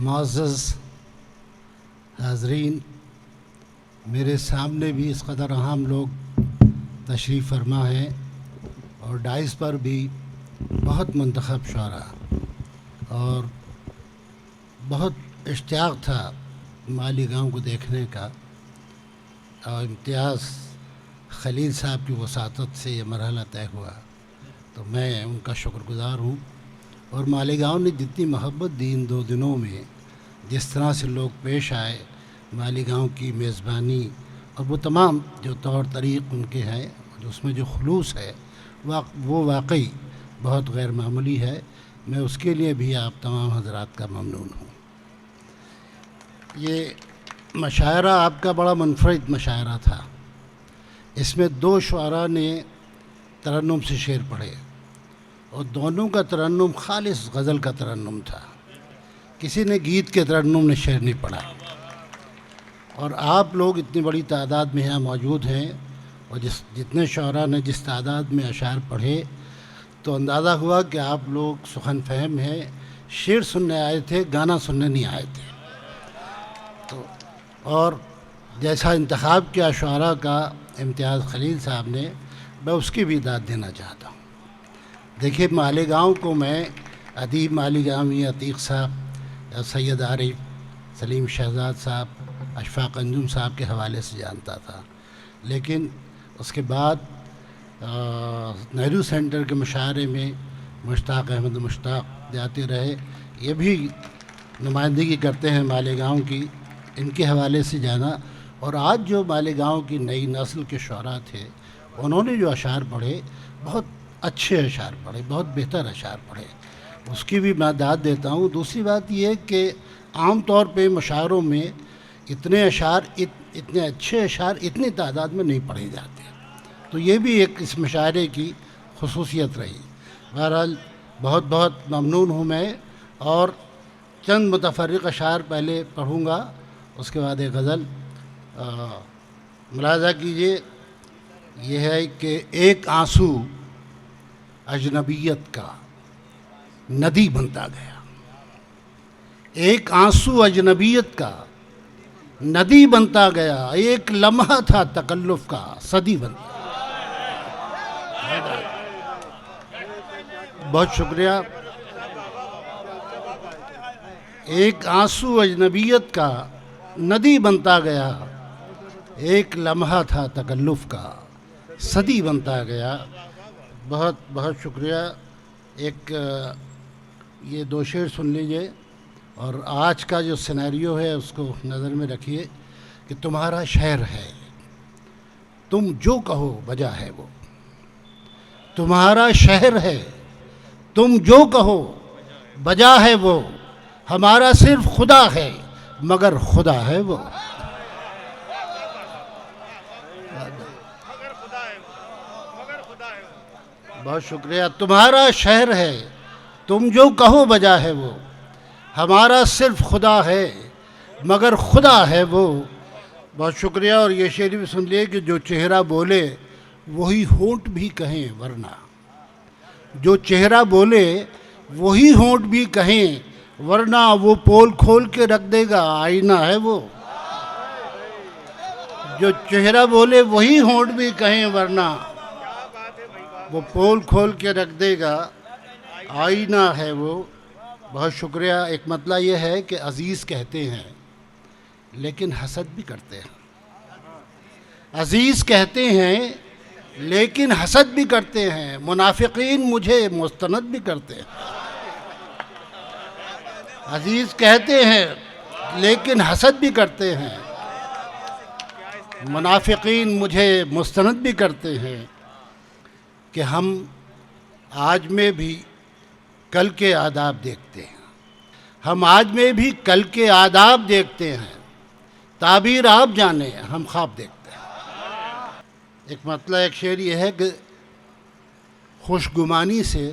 मुअज़्ज़ज़ हाज़रीन, मेरे सामने भी इस कदर अहम लोग तशरीफ़ फरमा हैं और डाइस पर भी बहुत मुंतखब शुरा और बहुत इश्तियाक़ था मालीगांव को देखने का। और इम्तियाज़ खलील साहब की वसातत से ये मरहला तय हुआ, तो मैं उनका शुक्रगुज़ार हूँ। और मालीगांव ने जितनी मोहब्बत दी इन 2 दिनों में, जिस तरह से लोग पेश आए, मालीगांव की मेज़बानी और वो तमाम जो तौर तरीक़ उनके हैं, उसमें जो खुलूस है वो वाकई बहुत गैर मामूली है। मैं उसके लिए भी आप तमाम हज़रात का ममनून हूँ। ये मशायरा आपका बड़ा मुनफ़रिद मशायरा था। इसमें 2 शुअरा ने तरन्नुम से शेर पढ़े और दोनों का तरन्नुम खालिस गज़ल का तरन्नुम था। किसी ने गीत के तरन्नुम ने शेर नहीं पढ़ा। और आप लोग इतनी बड़ी तादाद में यहाँ मौजूद हैं और जितने शुअरा ने जिस तादाद में अशार पढ़े, तो अंदाज़ा हुआ कि आप लोग सुखन फ़हम हैं। शेर सुनने आए थे, गाना सुनने नहीं आए थे। तो और जैसा इंतखाब किया शुअरा का इम्तियाज़ खलील साहब ने, मैं उसकी भी दाद देना चाहता हूँ। देखिए, मालीगांव को मैं अदीब मालीगांवी अतीक़ साहब, सैयद आरिफ, सलीम शहजाद साहब, अशफाक़ अंजुम साहब के हवाले से जानता था, लेकिन उसके बाद नेहरू सेंटर के मुशायरे में मुश्ताक़ अहमद मुश्ताक़ जाते रहे। ये भी नुमाइंदगी करते हैं मालीगांव की, इनके हवाले से जाना। और आज जो मालीगांव की नई नस्ल के शुअरा थे, उन्होंने जो अशार पढ़े, बहुत अच्छे अशार पढ़े, बहुत बेहतर अशार पढ़े, उसकी भी मैं दाद देता हूँ। दूसरी बात यह कि आम तौर पे मुशायरों में इतने अशार, इतने अच्छे अशार इतनी तादाद में नहीं पढ़े जाते, तो ये भी एक इस मुशायरे की खुसूसियत रही। बहरहाल बहुत बहुत ममनून हूँ मैं। और चंद मुतफ़र्रिक़ अशार पहले पढ़ूँगा, उसके बाद एक गज़ल। मुलाज़ा कीजिए, ये है कि एक आंसू अजनबियत का नदी बनता गया। एक आंसू अजनबियत का नदी बनता गया, एक लम्हा था तकल्लुफ़ का सदी बनता। बहुत शुक्रिया। एक आंसू अजनबियत का नदी बनता गया, एक लम्हा था तकल्लुफ़ का सदी बनता गया। बहुत बहुत शुक्रिया। एक ये 2 शेर सुन लीजिए और आज का जो सिनेरियो है उसको नज़र में रखिए कि तुम्हारा शहर है, तुम जो कहो बजा है वो। तुम्हारा शहर है, तुम जो कहो बजा है वो। हमारा सिर्फ खुदा है, मगर खुदा है वो। बहुत शुक्रिया। तुम्हारा शहर है, तुम जो कहो बजा है वो। हमारा सिर्फ खुदा है, मगर खुदा है वो। बहुत शुक्रिया। और ये शेर भी सुन लिए कि जो चेहरा बोले वही होंठ भी कहें वरना। जो चेहरा बोले वही होंठ भी कहें वरना, वो पोल खोल के रख देगा आईना है वो। जो चेहरा बोले वही होंठ भी कहें वरना, वो पोल खोल के रख देगा आईना है वो। बहुत शुक्रिया। एक मतला ये है कि अज़ीज़ कहते हैं लेकिन हसद भी करते हैं। अज़ीज़ कहते हैं लेकिन हसद भी करते हैं। मुनाफिकीन मुझे मुस्तनद भी करते हैं। अज़ीज़ कहते हैं लेकिन हसद भी करते हैं। मुनाफिकीन मुझे मुस्तनद भी करते हैं कि हम आज में भी कल के आदाब देखते हैं। हम आज में भी कल के आदाब देखते हैं। ताबीर आप जाने, हम ख्वाब देखते हैं। एक मतलब एक शेर ये है कि खुशगुमानी से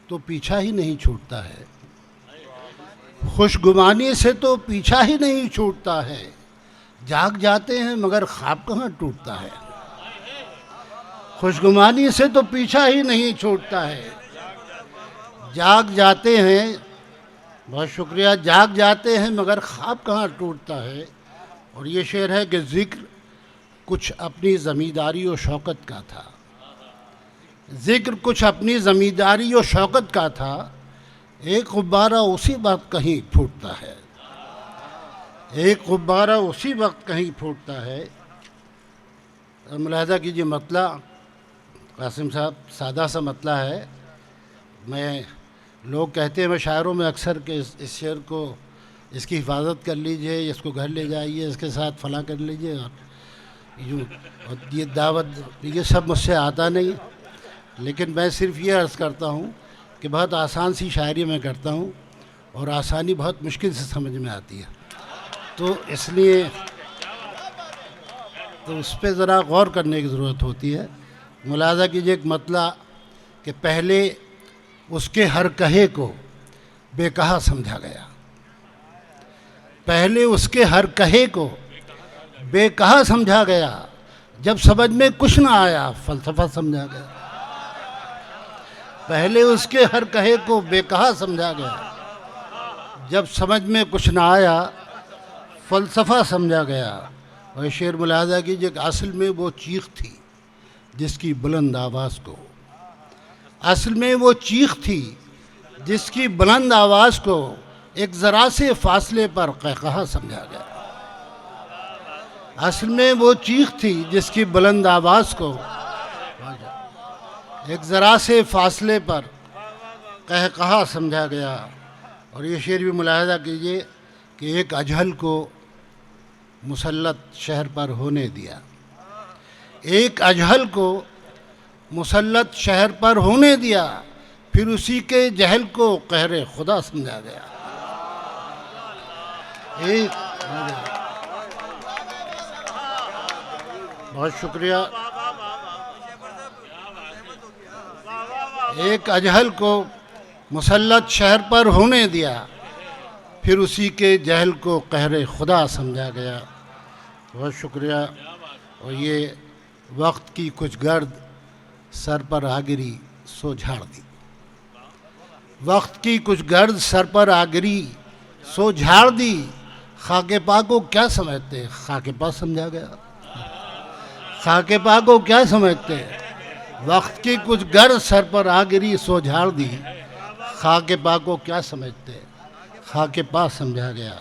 तो पीछा ही नहीं छूटता है। खुशगुमानी से तो पीछा ही नहीं छूटता है। जाग जाते हैं मगर ख्वाब कहाँ टूटता है। खुशगुमानी से तो पीछा ही नहीं छूटता है। जाग जाते हैं बहुत शुक्रिया। जाग जाते हैं मगर ख्वाब कहाँ टूटता है। और ये शेर है कि ज़िक्र कुछ अपनी ज़मींदारी और शौकत का था, ज़िक्र कुछ अपनी ज़मींदारी और शौकत का था, एक गुब्बारा उसी वक्त कहीं फूटता है, एक गुब्बारा उसी वक्त कहीं फूटता है। मुलाहज़ा कीजिए मतला कासिम साहब, सादा सा मतला है। मैं लोग कहते हैं मैं शायरों में अक्सर कि इस शेर को, इसकी हिफाजत कर लीजिए, इसको घर ले जाइए, इसके साथ फला कर लीजिए, और यूँ, और ये दावत, ये सब मुझसे आता नहीं। लेकिन मैं सिर्फ ये अर्ज़ करता हूँ कि बहुत आसान सी शायरी मैं करता हूँ और आसानी बहुत मुश्किल से समझ में आती है, तो इसलिए तो उस पर ज़रा गौर करने की ज़रूरत होती है। मुलाज़ा कीजिए एक मतला कि पहले उसके हर कहे को बेकहा समझा गया, पहले उसके हर कहे को बेकहा समझा गया, जब समझ में कुछ ना आया फ़लसफ़ा समझा गया। पहले उसके हर कहे को बेकहा समझा गया, जब समझ में कुछ ना आया फ़लसफ़ा समझा गया। और शेर मुलाज़ा कीजिए असल में वो चीख थी जिसकी बुलंद आवाज़ को, असल में वो चीख थी जिसकी बुलंद आवाज़ को एक ज़रा से फासले पर कहकहा समझा गया। असल में वो चीख थी जिसकी बुलंद आवाज़ को एक ज़रा से फासले पर कहकहा समझा गया। और ये शेर भी मुलाहज़ा कीजिए कि एक अजहल को मुसल्लत शहर पर होने दिया, एक अजहल को मुसल्लत शहर पर होने दिया, फिर उसी के जहल को कहरे खुदा समझा गया। एक, बहुत शुक्रिया। एक अजहल को मुसल्लत शहर पर होने दिया, फिर उसी के जहल को कहरे खुदा समझा गया। बहुत शुक्रिया। और ये वक्त की कुछ गर्द सर पर आ गिरी सो झाड़ दी, वक्त की कुछ गर्द सर पर आ गिरी सो झाड़ दी, खाके पा को क्या समझते, खाके पा समझा गया। खाके पा को क्या समझते, वक्त की कुछ गर्द सर पर आ गिरी सो झाड़ दी, खाके पा को क्या समझते, खाके पा समझा गया।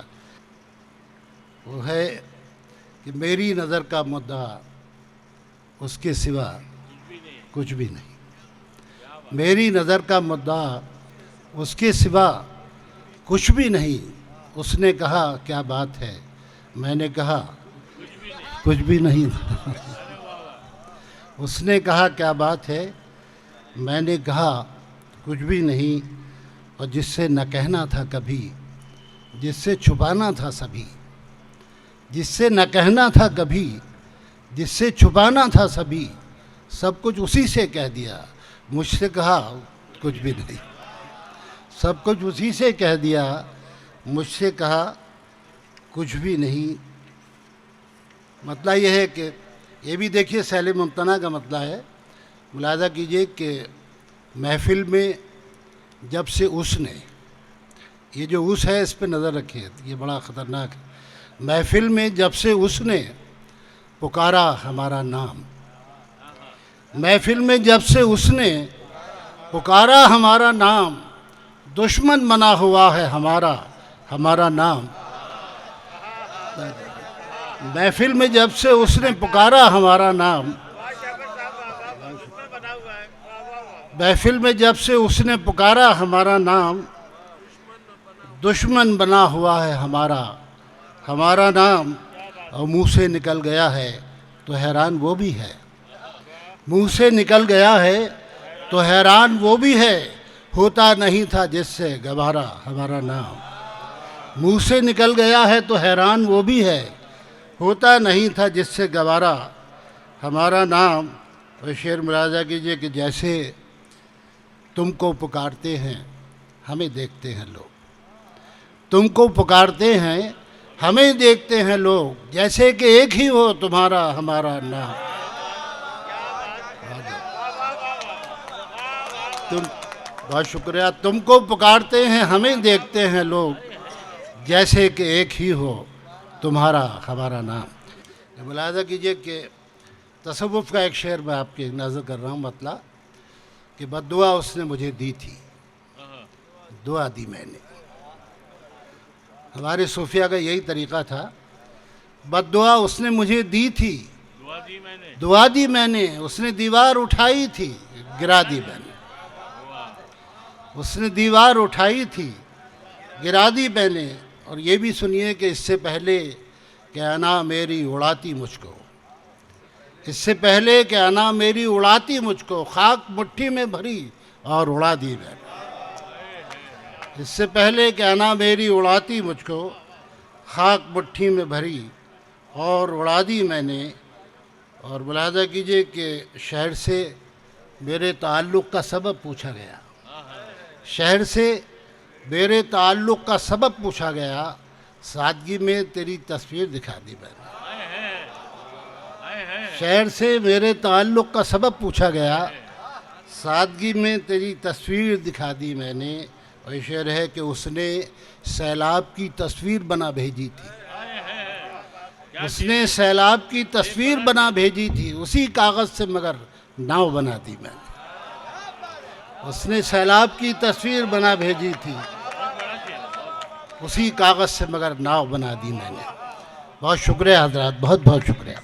वो है कि मेरी नज़र का मुद्दा उसके सिवा कुछ भी नहीं, मेरी नज़र का मुद्दा उसके सिवा कुछ भी नहीं। उसने कहा क्या बात है, मैंने कहा कुछ भी नहीं। उसने कहा क्या बात है, मैंने कहा कुछ भी नहीं। और जिससे न कहना था कभी, जिससे छुपाना था सभी, जिससे न कहना था कभी, जिससे छुपाना था सभी, सब कुछ उसी से कह दिया, मुझसे कहा कुछ भी नहीं। सब कुछ उसी से कह दिया, मुझसे कहा कुछ भी नहीं। मतलब यह है कि ये भी देखिए सैल मुमतना का मतलब है। मुलाज़ा कीजिए कि महफ़िल में जब से उसने, ये जो उस है इस पे नज़र रखिए, ये बड़ा ख़तरनाक है। महफ़िल में जब से उसने पुकारा हमारा नाम, महफ़िल में जब से उसने पुकारा हमारा नाम, दुश्मन बना हुआ है हमारा हमारा नाम। महफ़िल में जब से उसने पुकारा हमारा नाम, महफ़िल में जब से उसने पुकारा हमारा नाम, दुश्मन बना हुआ है हमारा हमारा नाम। और मुँह से निकल गया है तो हैरान वो भी है, मुँह से निकल गया है तो हैरान वो भी है, होता नहीं था जिससे गवारा हमारा नाम। मुँह से निकल गया है तो हैरान वो भी है, होता नहीं था जिससे गवारा हमारा नाम। और शेर मुलाज़ा कीजिए कि जैसे तुमको पुकारते हैं हमें देखते हैं लोग, तुमको पुकारते हैं हमें देखते हैं लोग, जैसे कि एक ही हो तुम्हारा हमारा नाम। तुम बहुत शुक्रिया। तुमको पुकारते हैं हमें देखते हैं लोग, जैसे कि एक ही हो तुम्हारा हमारा नाम। मुलाहिज़ा कीजिए कि तसव्वुफ़ का एक शेर मैं आपकी नज़र कर रहा हूँ, मतलब कि बद्दुआ उसने मुझे दी थी, दुआ दी मैंने। हमारे सूफिया का यही तरीक़ा था, बद्दुआ उसने मुझे दी थी, दुआ दी मैंने, उसने दीवार उठाई थी, गिरा दी मैंने। उसने दीवार उठाई थी, गिरा दी मैंने। और ये भी सुनिए कि इससे पहले कि अना मेरी उड़ाती मुझको, इससे पहले कि अना मेरी उड़ाती मुझको, खाक मुट्ठी में भरी और उड़ा दी मैंने। इससे पहले कि अना मेरी उड़ाती मुझको, खाक मुट्ठी में भरी और उड़ा दी मैंने। और मुलाहिज़ा कीजिए कि शहर से मेरे ताल्लुक़ का सबब पूछा गया, शहर से मेरे ताल्लुक़ का सबब पूछा गया, सादगी में तेरी तस्वीर दिखा दी मैंने। शहर से मेरे ताल्लुक़ का सबब पूछा गया, सादगी में तेरी तस्वीर दिखा दी मैंने। और ये शेर है कि उसने सैलाब की तस्वीर बना भेजी थी, उसने सैलाब की तस्वीर बना भेजी थी, उसी कागज़ से मगर नाव बना दी मैंने। उसने सैलाब की तस्वीर बना भेजी थी, उसी कागज़ से मगर नाव बना दी मैंने। बहुत शुक्रिया हज़रात, बहुत बहुत शुक्रिया।